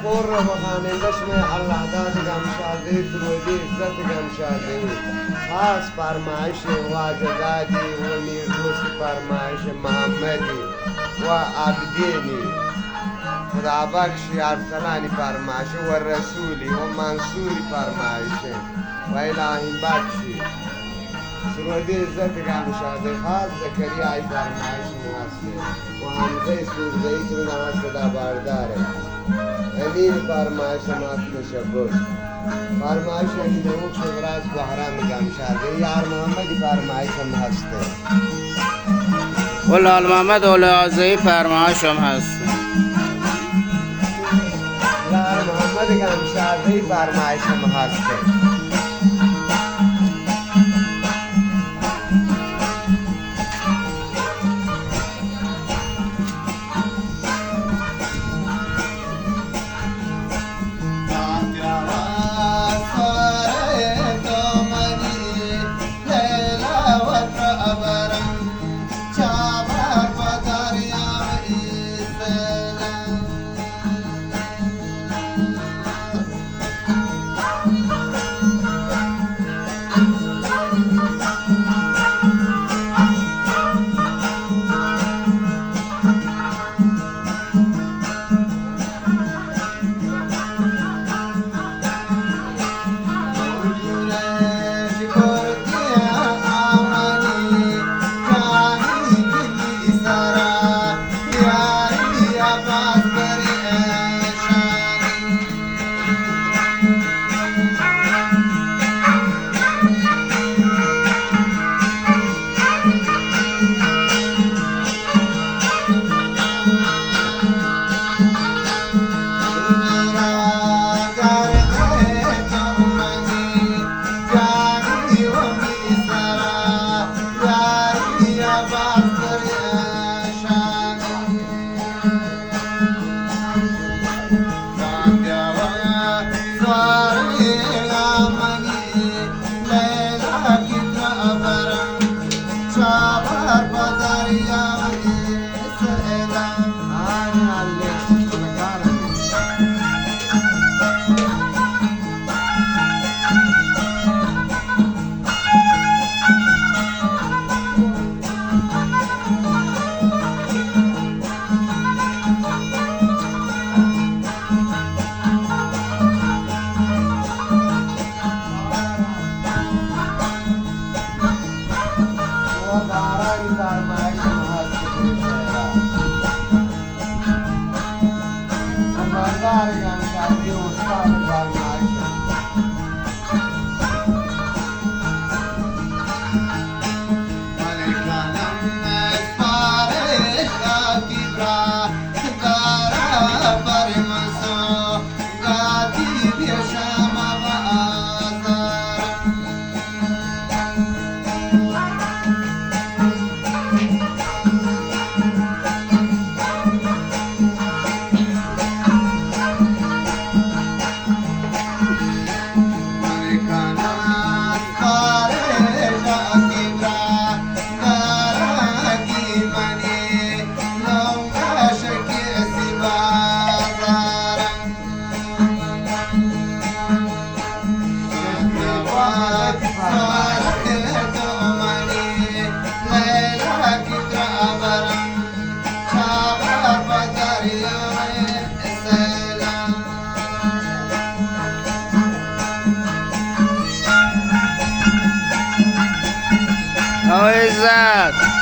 خور و خانندش میں اللہ داد گمشاده فرودی عزت گمشاده خاص فرمایش واجدادی و میردوست فرمایش محمدی و عبدینی خدا بخشی ارسلانی فرمایش و رسولی و منصوری فرمایش و الهی بخشی فرودی عزت گمشاده خاص زکریای فرمایش موسته و حمزه سوزهی که نماز صدا بارداره امین فرمایش ما تشکر فرمایش امین اون شبراز بحران گمشاده یار محمدی فرمایش هم هسته و لال محمد اولی عزیزی فرمایش هم هست یار محمد گمشاده فرمایش هم هسته عزت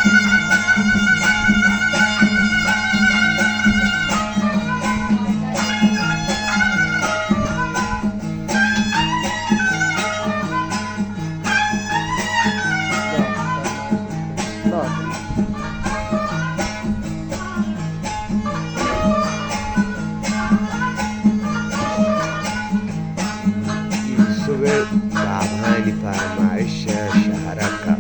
صبح شعبانی فرمایش شهرکا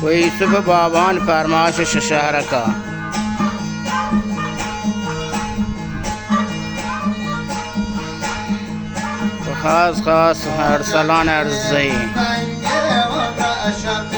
و یوسف بابان فرمایش شهرکا خاص ارسلان ارزی رنگ و شب